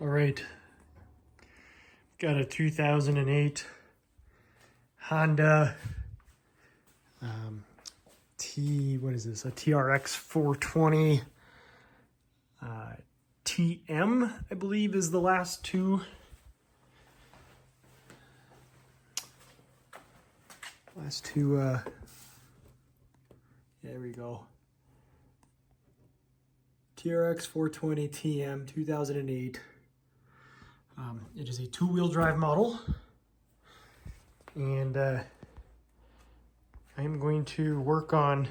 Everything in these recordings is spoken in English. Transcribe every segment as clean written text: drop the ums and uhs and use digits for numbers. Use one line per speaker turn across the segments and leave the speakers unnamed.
All right, got a 2008 Honda what is this? A TRX 420 TM, I believe, is the last two. There we go. TRX 420 TM 2008. It is a two-wheel drive model, and I'm going to work on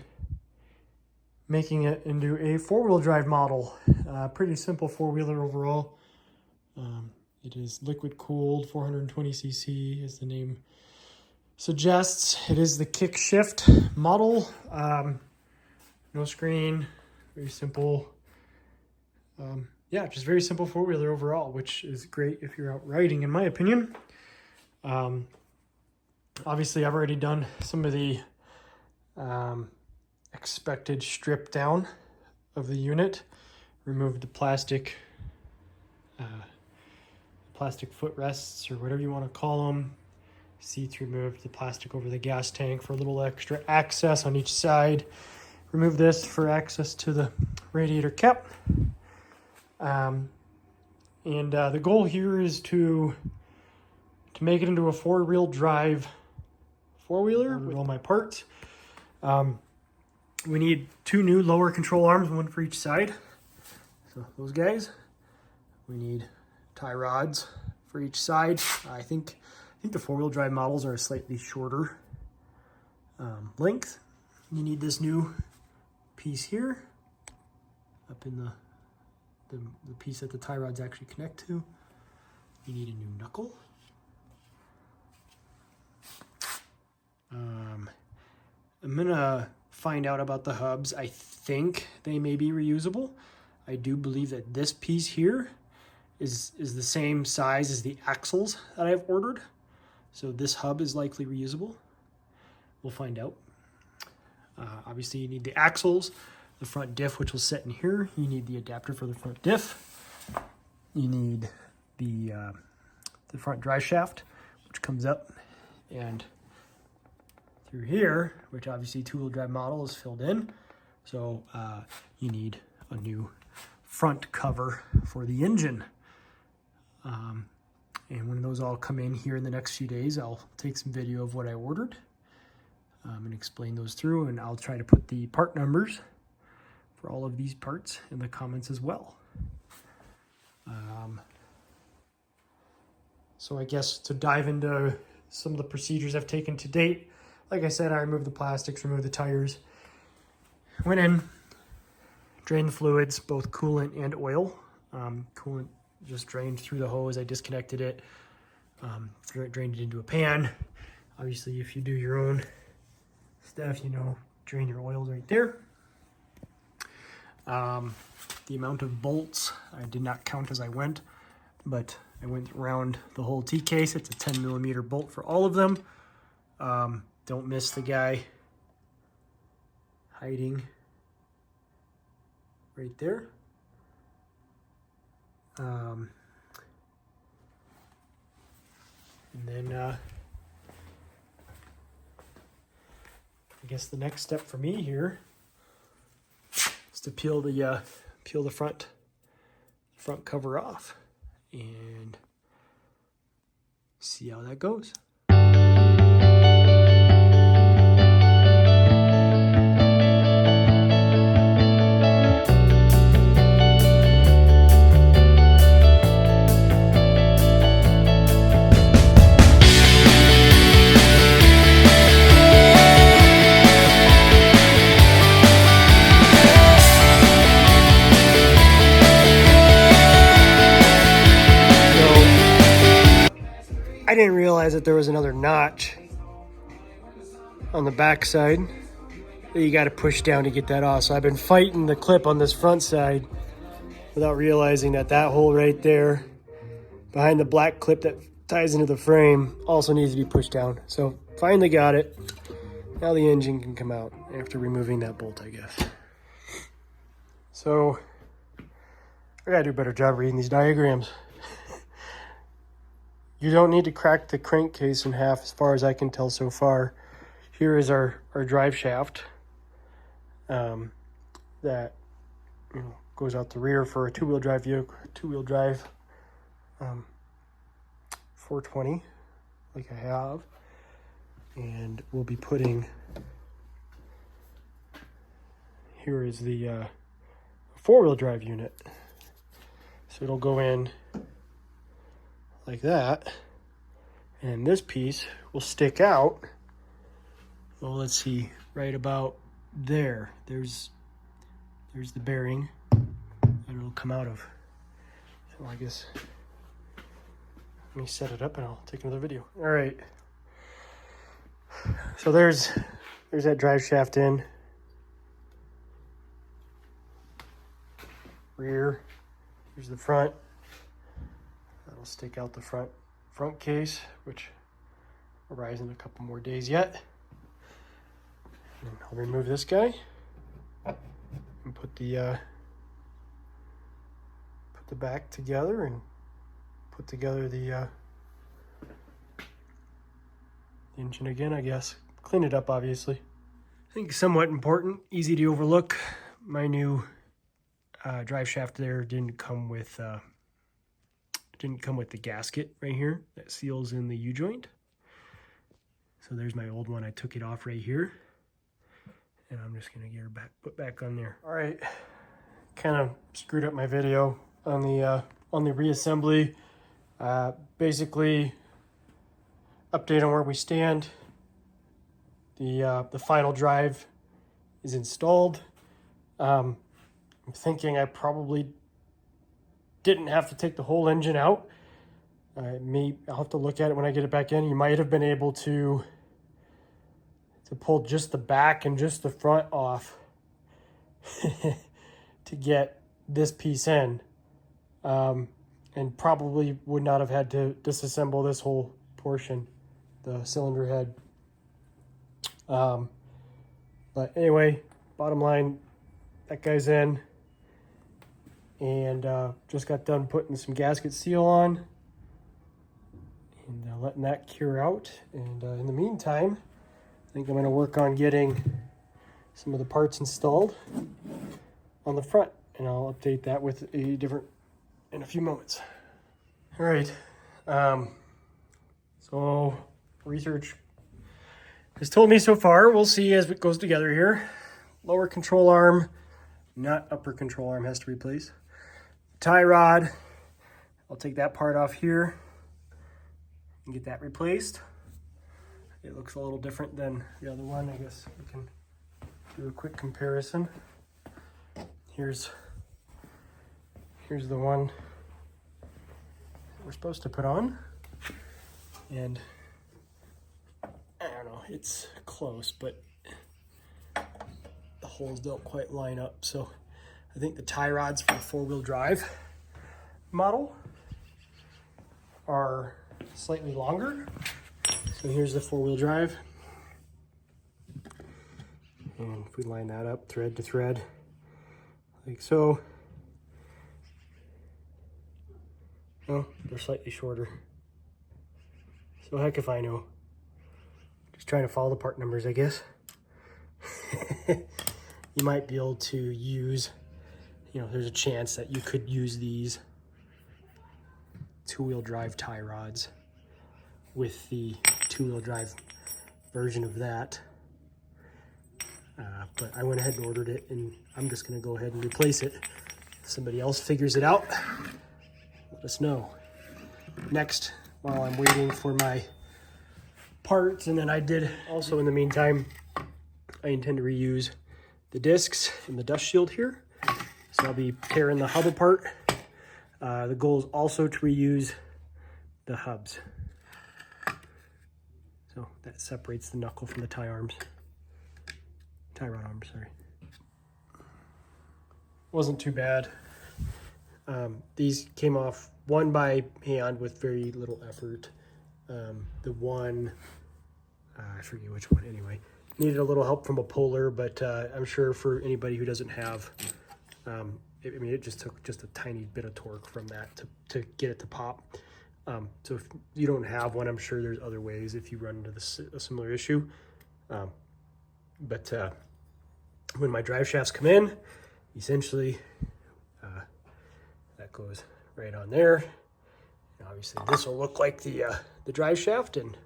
making it into a four-wheel drive model. Pretty simple four-wheeler overall. It is liquid cooled, 420cc as the name suggests. It is the kick shift model. No screen, very simple. Yeah, just very simple four-wheeler overall, which is great if you're out riding, in my opinion. Obviously, I've already done some of the expected strip down of the unit, removed the plastic footrests, or whatever you want to call them. Seats, removed the plastic over the gas tank for a little extra access on each side. Remove this for access to the radiator cap. The goal here is to make it into a four-wheel drive four-wheeler with all my parts. We need two new lower control arms, one for each side. So those guys. We need tie rods for each side. I think the four-wheel drive models are a slightly shorter length. You need this new piece here, up in the piece that the tie rods actually connect to. You need a new knuckle. I'm gonna find out about the hubs. I think they may be reusable. I do believe that this piece here is the same size as the axles that I've ordered. So this hub is likely reusable. We'll find out. Obviously you need the axles, the front diff, which will sit in here. You need the adapter for the front diff. You need the front drive shaft, which comes up and through here, which obviously two-wheel drive model is filled in. So you need a new front cover for the engine. And when those all come in here in the next few days, I'll take some video of what I ordered and explain those through, and I'll try to put the part numbers for all of these parts in the comments as well. So I guess to dive into some of the procedures I've taken to date, like I said, I removed the plastics, removed the tires, went in, drained the fluids, both coolant and oil. Coolant just drained through the hose. I disconnected it, drained it into a pan. Obviously, if you do your own stuff, you know, drain your oils right there. The amount of bolts, I did not count as I went, but I went around the whole T-case. It's a 10mm bolt for all of them. Don't miss the guy hiding right there. And then I guess the next step for me here is to peel the front cover off and see how that goes. I didn't realize that there was another notch on the back side that you got to push down to get that off. So I've been fighting the clip on this front side without realizing that that hole right there behind the black clip that ties into the frame also needs to be pushed down. So finally got it. Now the engine can come out after removing that bolt, I guess. So I gotta do a better job reading these diagrams. You don't need to crack the crankcase in half as far as I can tell so far. Here is our drive shaft that goes out the rear for a two-wheel drive vehicle, two-wheel drive 420 like I have. And we'll be putting, here is the four-wheel drive unit. So it'll go in like that. And this piece will stick out. Well, let's see, right about there. There's the bearing that it'll come out of. So I guess, let me set it up and I'll take another video. All right. So there's that drive shaft in. Rear. Here's the front. That'll stick out the front case, which will rise in a couple more days yet. And I'll remove this guy and put the back together and put together the engine again, I guess. Clean it up, obviously. I think somewhat important, easy to overlook. My new drive shaft there didn't come with the gasket right here that seals in the U-joint. So there's my old one. I took it off right here, and I'm just gonna get her put back on there. All right, kind of screwed up my video on the reassembly. Basically, update on where we stand. The final drive is installed. I'm thinking I probably didn't have to take the whole engine out. I'll have to look at it when I get it back in. You might have been able to pull just the back and just the front off to get this piece in, and probably would not have had to disassemble this whole portion, the cylinder head. But anyway, bottom line, that guy's in, and just got done putting some gasket seal on and letting that cure out. And in the meantime, I think I'm going to work on getting some of the parts installed on the front, and I'll update that with in a few moments. All right, so research has told me so far, we'll see as it goes together here. Lower control arm, not upper control arm, has to replace. Tie rod, I'll take that part off here and get that replaced. It looks a little different than the other one. I guess we can do a quick comparison. Here's the one we're supposed to put on, and I don't know, it's close, but the holes don't quite line up. So I think the tie rods for the four-wheel drive model are slightly longer. So here's the four-wheel drive, and if we line that up thread to thread like so, well, they're slightly shorter. So heck if I know. Just trying to follow the part numbers, I guess. You might be able to use, there's a chance that you could use these two-wheel drive tie rods with the two-wheel drive version of that. But I went ahead and ordered it, and I'm just going to go ahead and replace it. If somebody else figures it out, let us know. Next, while I'm waiting for my parts, and then I did also in the meantime, I intend to reuse the discs and the dust shield here. So I'll be tearing the hub apart. The goal is also to reuse the hubs. So that separates the knuckle from the tie rod arms, sorry. Wasn't too bad. These came off one by hand with very little effort. The one, I forget which one anyway, needed a little help from a puller, but I'm sure for anybody who doesn't have, it just took just a tiny bit of torque from that to get it to pop. So if you don't have one, I'm sure there's other ways if you run into a similar issue. But when my drive shafts come in, essentially that goes right on there. And obviously this will look like the drive shaft, and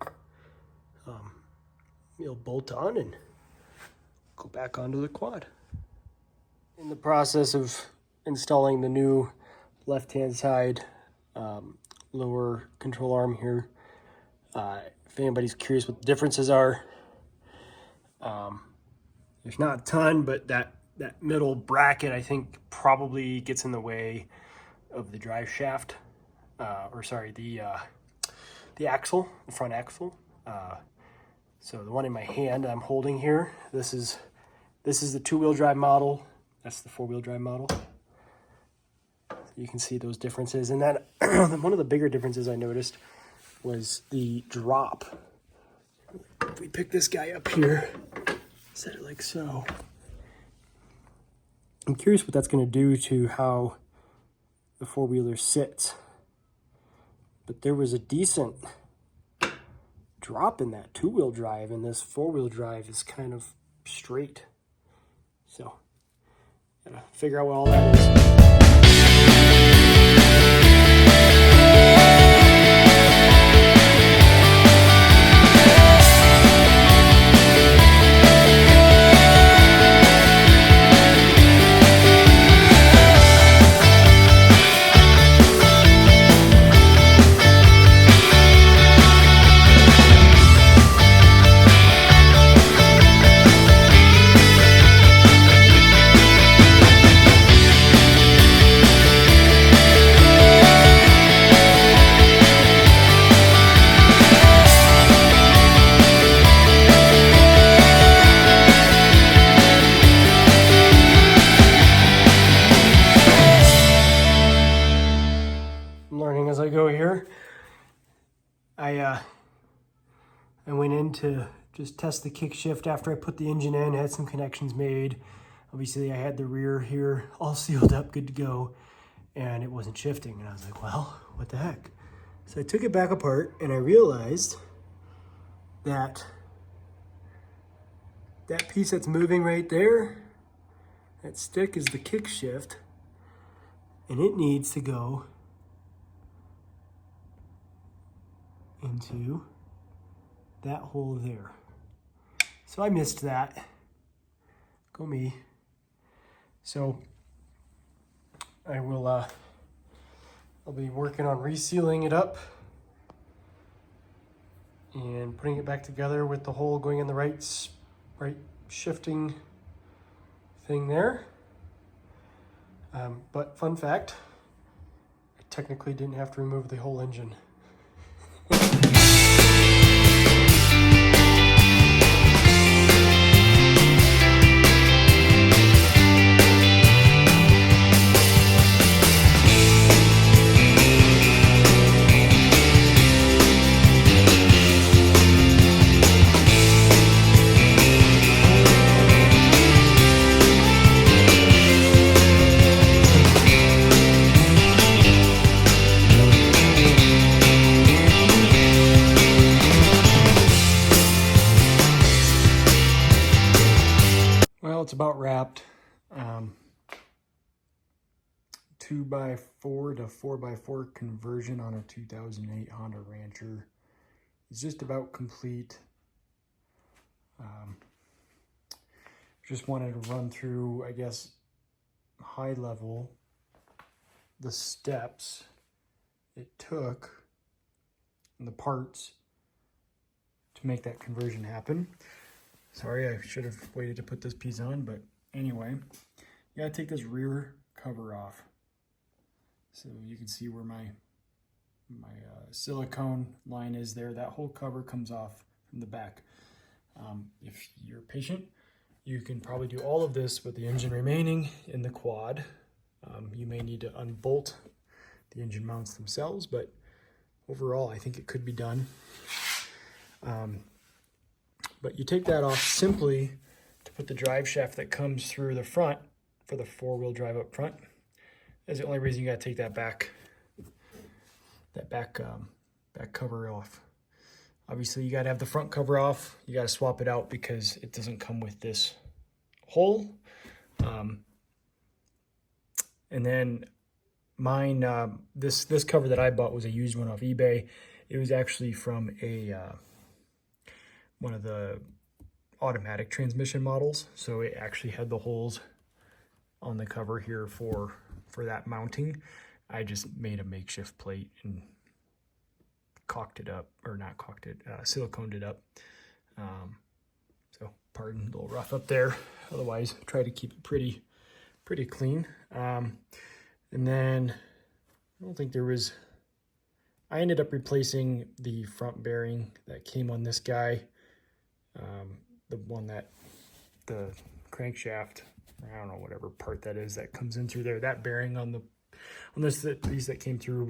you'll bolt on and go back onto the quad. In the process of installing the new left-hand side lower control arm here, if anybody's curious what the differences are, there's not a ton, but that middle bracket I think probably gets in the way of the drive shaft, or sorry, the axle, the front axle. So the one in my hand I'm holding here, this is the 2-wheel drive model. That's the 4-wheel drive model. You can see those differences. And then one of the bigger differences I noticed was the drop. If we pick this guy up here, set it like so. I'm curious what that's going to do to how the 4-wheeler sits. But there was a decent drop in that 2-wheel drive, and this 4-wheel drive is kind of straight. So, gotta figure out what all that is. Learning as I go here. I went in to just test the kick shift after I put the engine in, had some connections made. Obviously I had the rear here all sealed up, good to go, and it wasn't shifting. And I was like, well, what the heck? So I took it back apart and I realized that that piece that's moving right there, that stick, is the kick shift, and it needs to go into that hole there. So I missed that. Go me. So I will I'll be working on resealing it up and putting it back together with the hole going in the right shifting thing there. But fun fact, I technically didn't have to remove the whole engine. Well, it's about wrapped. 2x4 to 4x4 conversion on a 2008 Honda Rancher is just about complete. Just wanted to run through, I guess, high level, the steps it took and the parts to make that conversion happen. Sorry, I should have waited to put this piece on, but anyway, you gotta take this rear cover off. So you can see where my silicone line is there. That whole cover comes off from the back. If you're patient, you can probably do all of this with the engine remaining in the quad. You may need to unbolt the engine mounts themselves, but overall, I think it could be done. But you take that off simply to put the drive shaft that comes through the front for the 4-wheel drive up front. That's the only reason you gotta take that back. that back cover off. Obviously, you got to have the front cover off. You got to swap it out because it doesn't come with this hole. And then mine, this cover that I bought was a used one off eBay. It was actually from a one of the automatic transmission models, so it actually had the holes on the cover here for that mounting. I just made a makeshift plate and caulked it up, or not caulked it, siliconed it up. So pardon, a little rough up there. Otherwise, try to keep it pretty clean. And then I don't think there was. I ended up replacing the front bearing that came on this guy, the one that the crankshaft, I don't know, whatever part that is that comes in through there. That bearing on these that came through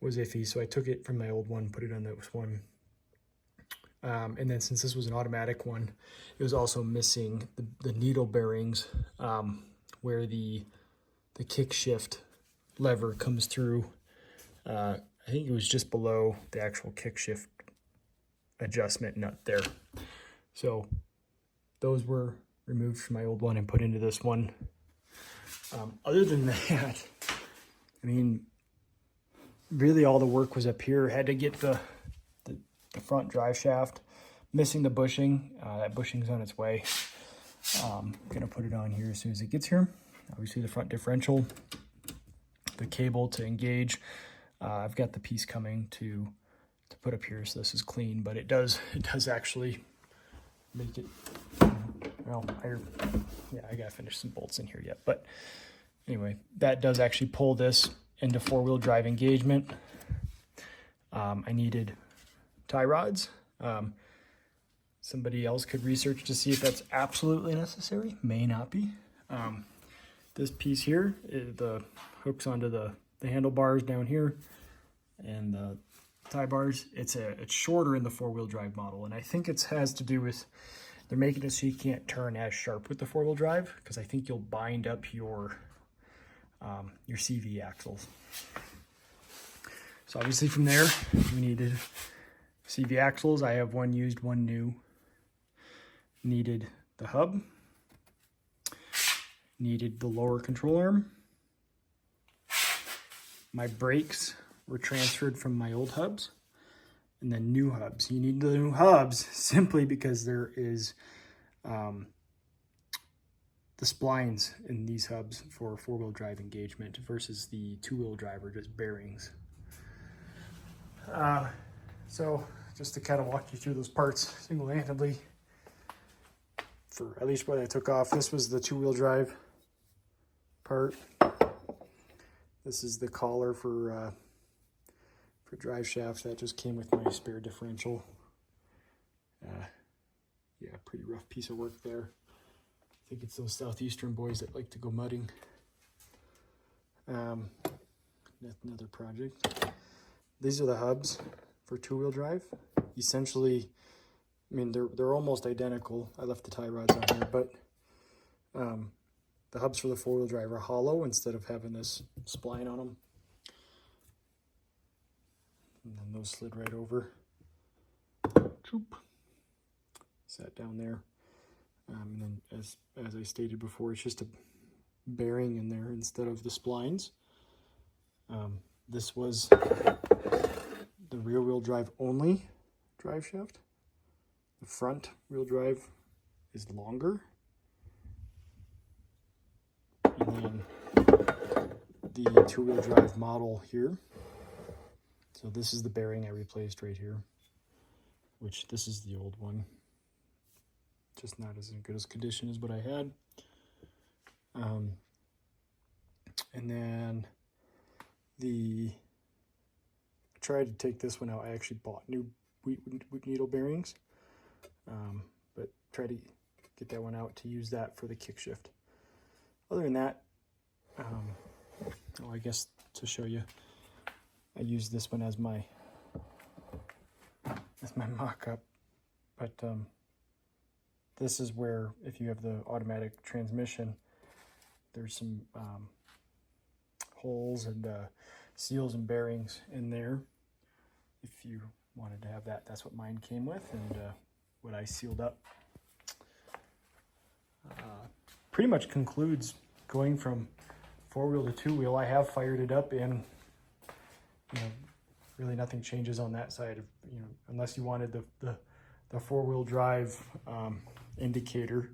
was iffy, so I took it from my old one, put it on this one. And then since this was an automatic one, it was also missing the needle bearings where the kick shift lever comes through. I think it was just below the actual kick shift adjustment nut there. So those were removed from my old one and put into this one. Other than that, I mean, really all the work was up here. Had to get the front drive shaft, missing the bushing. That bushing's on its way. Gonna put it on here as soon as it gets here. Obviously the front differential, the cable to engage. I've got the piece coming to put up here, so this is clean, but it does actually make it, well, I gotta finish some bolts in here yet, but anyway, that does actually pull this into four-wheel drive engagement. I needed tie rods. Somebody else could research to see if that's absolutely necessary. May not be. This piece here, the hooks onto the handlebars down here, and the tie bars. It's shorter in the four-wheel drive model, and I think it has to do with they're making it so you can't turn as sharp with the four-wheel drive, because I think you'll bind up your CV axles. So obviously from there, we needed CV axles. I have one used, one new. Needed the hub. Needed the lower control arm. My brakes were transferred from my old hubs. And then new hubs. You need the new hubs simply because there is the splines in these hubs for four-wheel drive engagement versus the two-wheel drive or just bearings. So just to kind of walk you through those parts single-handedly, for at least what I took off, this was the two-wheel drive part. This is the collar for drive shaft that just came with my spare differential. Yeah, pretty rough piece of work there. I think it's those southeastern boys that like to go mudding. Another project. These are the hubs for two-wheel drive. Essentially, I mean, they're almost identical. I left the tie rods on here, but the hubs for the four-wheel drive are hollow instead of having this spline on them. And then those slid right over. Sat down there. And then as I stated before, it's just a bearing in there instead of the splines. This was the rear-wheel drive only drive shaft. The front wheel drive is longer. And then the two-wheel drive model here. So this is the bearing I replaced right here, which this is the old one. Just not as good as condition as what I had. And then I tried to take this one out. I actually bought new wheat needle bearings, but tried to get that one out to use that for the kick shift. Other than that, I guess to show you, I use this one as my mock-up, but this is where, if you have the automatic transmission, there's some holes and seals and bearings in there. If you wanted to have that, that's what mine came with, and what I sealed up. Pretty much concludes going from 4-wheel to 2-wheel. I have fired it up, and really nothing changes on that side of, unless you wanted the 4-wheel drive indicator,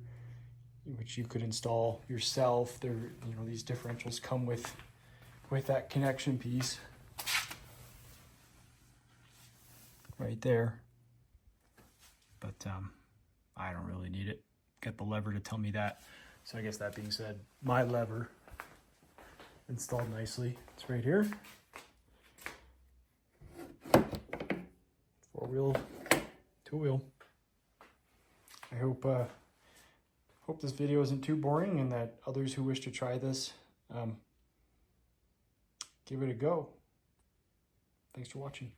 which you could install yourself. There, these differentials come with that connection piece right there, but I don't really need it. Got the lever to tell me that. So I guess that being said, my lever installed nicely. It's right here. 4-wheel, 2-wheel. I hope this video isn't too boring, and that others who wish to try this give it a go. Thanks for watching.